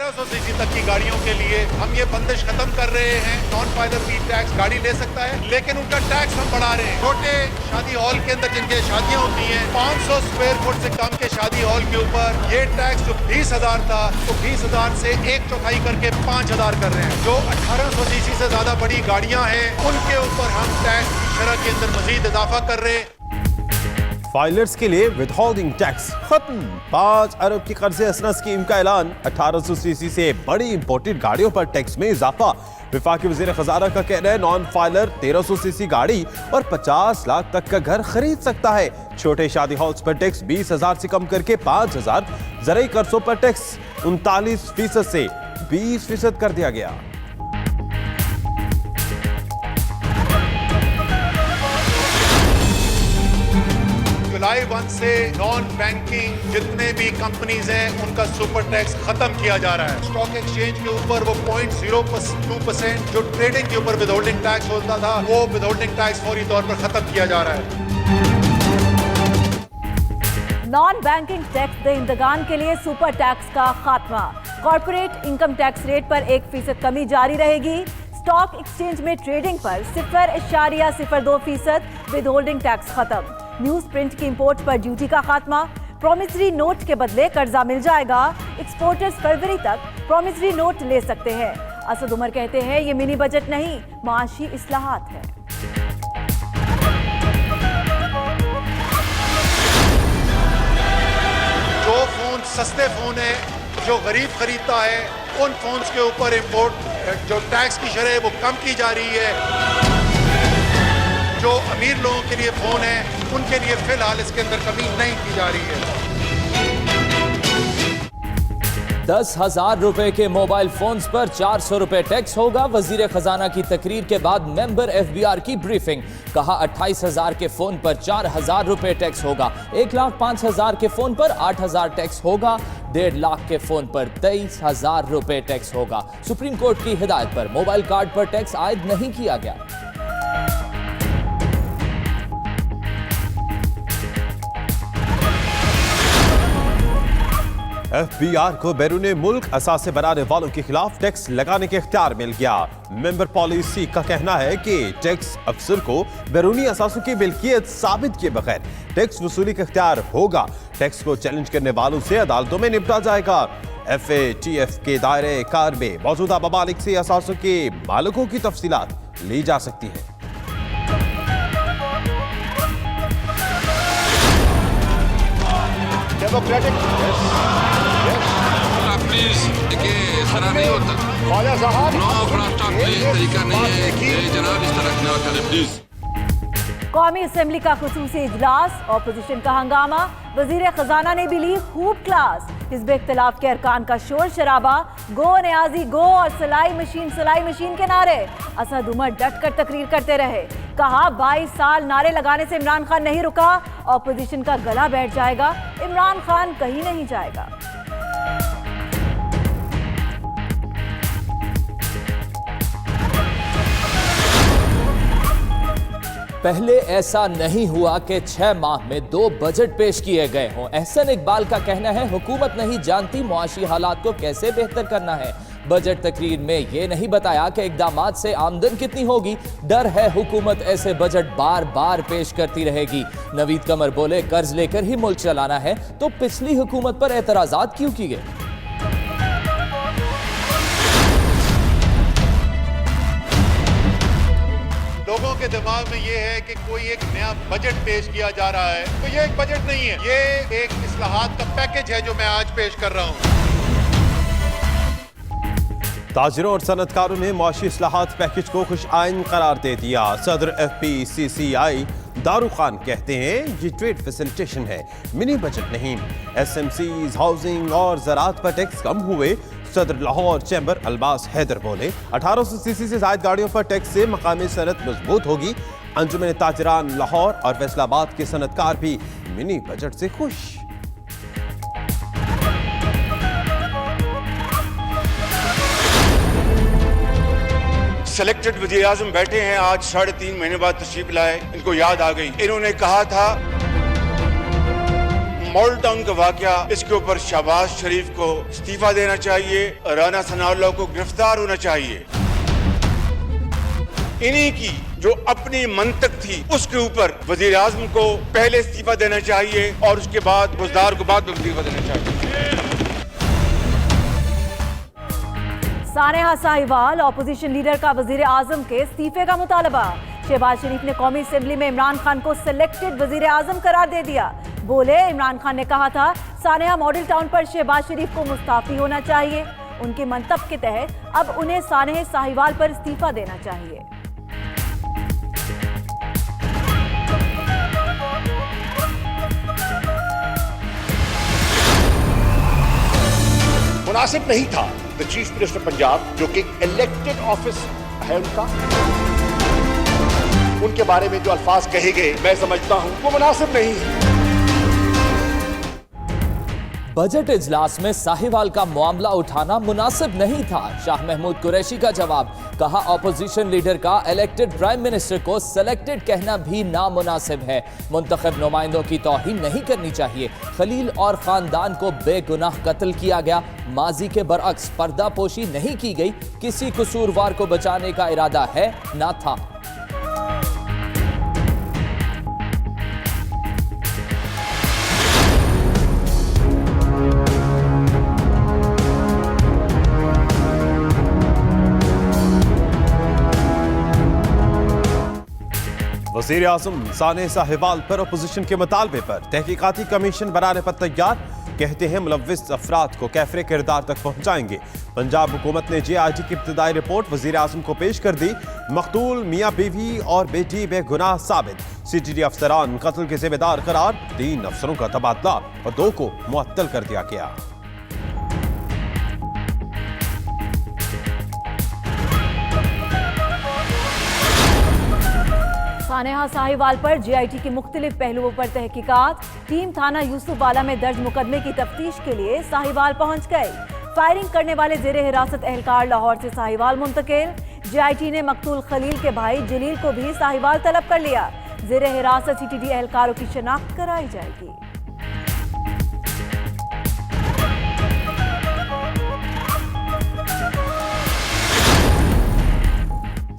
1800 CC तक की गाड़ियों के लिए हम ये बंदिश खत्म कर रहे हैं। नॉन फाइलर भी टैक्स गाड़ी ले सकता है, लेकिन उनका टैक्स हम बढ़ा रहे हैं। छोटे शादी हॉल के अंदर जिनके शादियां होती हैं, 500 स्क्वायर फुट से कम के शादी हॉल के ऊपर ये टैक्स जो 20,000 था, तो 20,000 से 1/4 करके 5,000 कर रहे हैं। जो 1800 सीसी से ज्यादा बड़ी गाड़ियां हैं, उनके ऊपर हम टैक्स की शरह के अंदर मजीद इजाफा कर रहे हैं। फाइलर्स के लिए विदहोल्डिंग टैक्स खत्म। 5 अरब की कर्ज असना स्कीम का ऐलान। 1800 सीसी से बड़ी इंपोर्टेड गाड़ियों पर टैक्स में इजाफा। वफाकी वजीर खजाना का कहना है नॉन फाइलर 1300 सीसी गाड़ी और 50 लाख तक का घर खरीद सकता है। छोटे शादी हॉल्स पर टैक्स 20,000 से कम करके 5,000। ज़रूरी कर्जों पर टैक्स 39% से 20% कर दिया गया। जुलाई 1 से नॉन बैंकिंग जितने भी कंपनीज हैं उनका सुपर टैक्स खत्म किया जा रहा है। स्टॉक एक्सचेंज के ऊपर वो 0.02% जो ट्रेडिंग के ऊपर विदहोल्डिंग टैक्स होता था, वो विदहोल्डिंग टैक्स फौरी तौर पर खत्म किया जा रहा है। नॉन बैंकिंग टैक्स दहिंदगान के लिए सुपर टैक्स का खात्मा। कॉर्पोरेट इनकम टैक्स रेट पर 1% कमी जारी रहेगी। स्टॉक एक्सचेंज में ट्रेडिंग पर 0.02% विदहोल्डिंग टैक्स खत्म। न्यूज प्रिंट की इंपोर्ट पर ड्यूटी का खात्मा। प्रॉमिसरी नोट के बदले कर्जा मिल जाएगा। एक्सपोर्टर्स फरवरी तक प्रॉमिसरी नोट ले सकते हैं। असद उमर कहते हैं ये मिनी बजट नहीं, माशी इस्लाहात है। जो फोन सस्ते फोन है, जो गरीब खरीदता है, उन फोन्स के ऊपर इंपोर्ट जो टैक्स की शरह वो कम की जा रही है। जो अमीर लोगों के लिए फोन है, उनके लिए फिलहाल इसके अंदर कमी नहीं की जा रही है। 10,000 रुपए के मोबाइल फोन्स पर 400 रुपए टैक्स होगा। वजीर खजाना की तकरीर के बाद मेंबर FBR की ब्रीफिंग। कहा 28,000 के फोन पर 4,000 रुपए टैक्स होगा। 1,05,000 के फोन पर 8,000 टैक्स होगा। 1.5 लाख के फोन पर 23,000 रुपए टैक्स होगा। सुप्रीम कोर्ट की हिदायत पर मोबाइल कार्ड पर टैक्स आयद नहीं किया गया। FBR को बैरूने मुल्क असासे बनाने वालों के खिलाफ टैक्स लगाने के इख्तियार मिल गया। मेंबर पॉलिसी का कहना है कि टैक्स अफसर को बैरूनी असासों की मिल्कियत साबित किए बगैर टैक्स वसूली का इख्तियार होगा। टैक्स को चैलेंज करने वालों से अदालतों में निपटा जाएगा। FATF के दायरे कार में मौजूदा ममालिक से असासों के मालिकों की तफसीलात ली जा सकती है। प्लीज देखिए, इस तरह नहीं होता। प्लीज तरीका नहीं है जनाब, इस तरह ना करें प्लीज। कौमी असेंबली का खुसूसी इजलास, ऑपोजिशन का हंगामा। वजीर खजाना ने भी ली खूब क्लास। हिज़्ब इख्तिलाफ के अरकान का शोर शराबा। गो न्याजी गो और सिलाई मशीन के नारे। असद उमर डट कर तकरीर करते रहे। कहा 22 साल नारे लगाने से इमरान खान नहीं रुका, ऑपोजिशन का गला बैठ जाएगा। इमरान खान कहीं नहीं जाएगा। पहले ऐसा नहीं हुआ कि 6 माह में 2 बजट पेश किए गए हों। एहसन इकबाल का कहना है हुकूमत नहीं जानती मुआशी हालात को कैसे बेहतर करना है। बजट तकरीर में यह नहीं बताया कि इकदामात से आमदन कितनी होगी। डर है हुकूमत ऐसे बजट बार बार पेश करती रहेगी। नवीद कमर बोले कर्ज लेकर ही मुल्क चलाना है तो पिछली हुकूमत पर एतराजात क्यों किए गए। लोगों के दिमाग में ये है कि कोई एक नया बजट पेश किया जा रहा है, तो ये एक बजट नहीं है, ये एक इस्लाहात का पैकेज है जो मैं आज पेश कर रहा हूं। ताजिरों और सनतकारों ने मुआशी इस्लाहात पैकेज को खुश आइन करार दे दिया। सदर FPCCI दारू खान कहते हैं ये ट्रेड फैसिलिटेशन है, मिनी बजट नहीं। SMCs, हाउसिंग और ज़राअत पर टैक्स कम हुए। सदर लाहौर चैम्बर अल्बास हैदर बोले 1800 सीसी से ज़ायद गाड़ियों पर टैक्स से मकामी सनत मजबूत होगी। अंजुमन ताजिरान लाहौर और फैसलाबाद के सनतकार भी मिनी बजट से खुश। सिलेक्टेड वज़ीर आज़म बैठे हैं, आज 3.5 महीने बाद तशरीफ लाए, इनको याद आ गई। इन्होंने कहा था मॉडल टाउन का वाकया, इसके ऊपर शहबाज शरीफ को इस्तीफा देना चाहिए, राना सनाउल्लाह को गिरफ्तार होना चाहिए। इन्हीं की जो अपनी मंतक थी उसके ऊपर वजीर आजम को पहले इस्तीफा देना चाहिए और उसके बाद बुजदार को बाद में इस्तीफा देना चाहिए। सानेहा साहिवाल, ऑपोजिशन लीडर का वजीर आजम के इस्तीफे का मुतालबा। शहबाज शरीफ ने कौमी असेंबली में इमरान खान को सिलेक्टेड वजीर आजम करार दे दिया। बोले, इमरान खान ने कहा था सानेहा मॉडल टाउन पर शहबाज शरीफ को मुस्ताफी होना चाहिए। उनके मंतब के तहत अब उन्हें सानेहा साहिवाल पर इस्तीफा देना चाहिए। मुनासिब नहीं था द चीफ मिनिस्टर पंजाब, जो कि इलेक्टेड ऑफिस है उनका, उनके बारे में जो अल्फाज कहे गए मैं समझता हूं वो मुनासिब नहीं है। बजट इजलास में साहिवाल का मामला उठाना मुनासिब नहीं था, शाह महमूद कुरैशी का जवाब। कहा, ऑपोजिशन लीडर का इलेक्टेड प्राइम मिनिस्टर को सेलेक्टेड कहना भी नामुनासिब है। मुंतखब नुमाइंदों की तौहीन नहीं करनी चाहिए। खलील और खानदान को बेगुनाह कत्ल किया गया। माजी के बरअक्स पर्दापोशी नहीं की गई। किसी कसूरवार को बचाने का इरादा है ना था। वज़ीर आज़म सानेहा साहिवाल पर अपोजिशन के मुतालबे पर तहकीकाती कमीशन बनाने पर तैयार। कहते हैं मुलव्विस अफराद को कैफरे किरदार तक पहुंचाएंगे। पंजाब हुकूमत ने JIT की इब्तदाई रिपोर्ट वज़ीर आज़म को पेश कर दी। मकतूल मियाँ बीवी और बेटी बेगुनाह साबित। CTD अफसरान कत्ल के जिम्मेदार करार। 3 अफसरों का तबादला और 2 को मुअत्तल कर दिया गया। सानेहा साहिवाल पर JIT की मुख्तलिफ पहलुओं पर तहकीकात। टीम थाना यूसुफवाला में दर्ज मुकदमे की तफ्तीश के लिए साहिवाल पहुंच गए। फायरिंग करने वाले जेरे हिरासत एहलकार लाहौर से साहिवाल मुंतकिल। JIT ने मकतूल खलील के भाई जलील को भी साहिवाल तलब कर लिया। जेरे हिरासत CTD एहलकारों की शनाख्त कराई जाएगी।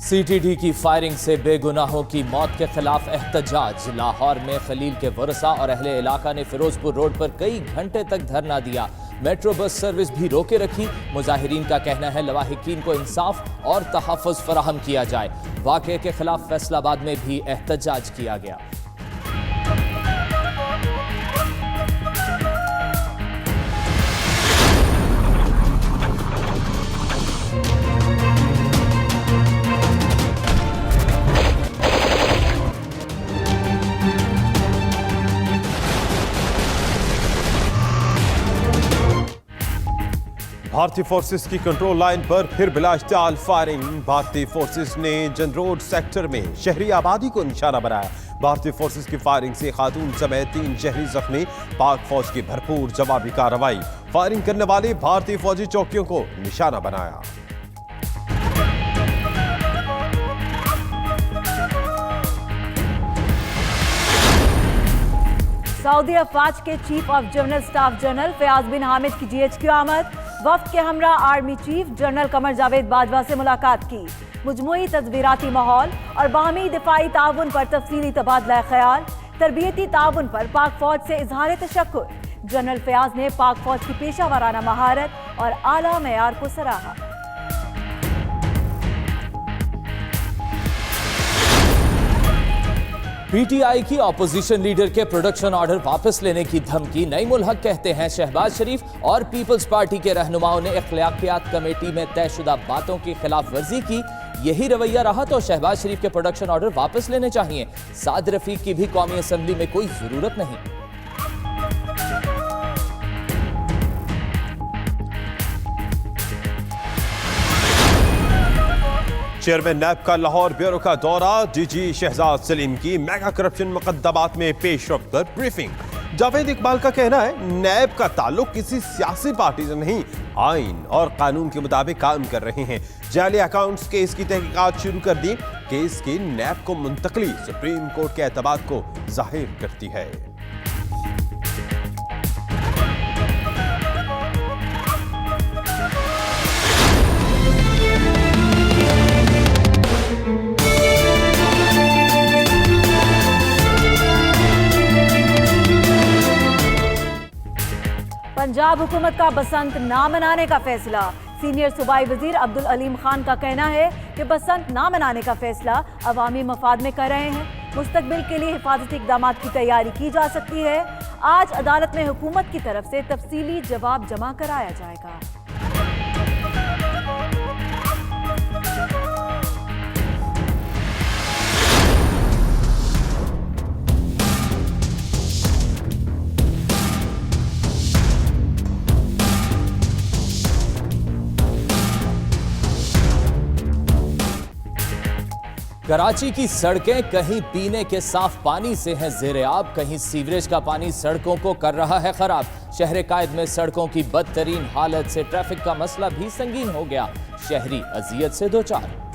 CTD की फायरिंग से बेगुनाहों की मौत के खिलाफ एहतजाज। लाहौर में खलील के वरसा और अहले इलाका ने फिरोजपुर रोड पर कई घंटे तक धरना दिया। मेट्रो बस सर्विस भी रोके रखी। मुजाहिरीन का कहना है लवाहिकीन को इंसाफ और तहफ़्फ़ुज़ फराहम किया जाए। वाक़े के खिलाफ फैसलाबाद में भी एहतजाज किया गया। भारतीय फोर्सेस की कंट्रोल लाइन पर फिर बिलाश्ताल फायरिंग। भारतीय फोर्सेस ने जन रोड सेक्टर में शहरी आबादी को निशाना बनाया। भारतीय फोर्सेस की फायरिंग से खातून समेत 3 शहरी जख्मी। पाक फौज की भरपूर जवाबी कार्रवाई। फायरिंग करने वाले भारतीय फौजी चौकियों को निशाना बनाया। सऊदी अफवाज के chief of general staff general फयाज बिन हामिद की GHQ आमद। वफ्द के हमरा army chief general Qamar Javed Bajwa से मुलाकात की। मुजमुई तस्वीराती माहौल और बाहमी दिफाई ताउन पर तफसीली तबादला ख्याल। तरबियती ताउन पर पाक फौज से इजहार तशक्कुर। जनरल फयाज ने पाक फौज की पेशा वाराना महारत और आला मेयार को सराहा। PTI की ऑपोजिशन लीडर के प्रोडक्शन ऑर्डर वापस लेने की धमकी। नईमुल हक कहते हैं शहबाज शरीफ और पीपल्स पार्टी के रहनुमाओं ने अखलाकियात कमेटी में तयशुदा बातों की खिलाफ वर्जी की। यही रवैया रहा तो शहबाज शरीफ के प्रोडक्शन ऑर्डर वापस लेने चाहिए। साद रफीक की भी कौमी असेंबली में कोई जरूरत नहीं। चेयरमैन नैब का लाहौर ब्यूरो का दौरा। DG शहजाद सलीम की मेगा करप्शन मुकद्दमात में पेशरफ्त पर ब्रीफिंग। जावेद इकबाल का कहना है नैब का ताल्लुक किसी सियासी पार्टी से नहीं, आइन और कानून के मुताबिक काम कर रहे हैं। जाली अकाउंट्स केस की तहकीकात शुरू कर दी। केस की नैब को मुंतकली सुप्रीम कोर्ट के एतबार को जाहिर करती है। पंजाब हुकूमत का बसंत ना मनाने का फैसला। सीनियर सूबाई वजीर अब्दुल अलीम खान का कहना है कि बसंत ना मनाने का फैसला अवामी मफाद में कर रहे हैं। मुस्तकबिल के लिए हिफाजती इक़दाम की तैयारी की जा सकती है। आज अदालत में हुकूमत की तरफ से तफसीली जवाब जमा कराया जाएगा। कराची की सड़कें कहीं पीने के साफ पानी से हैं ज़ेर-ए-आब, कहीं सीवरेज का पानी सड़कों को कर रहा है खराब। शहर कायद में सड़कों की बदतरीन हालत से ट्रैफिक का मसला भी संगीन हो गया। शहरी अजियत से दो चार।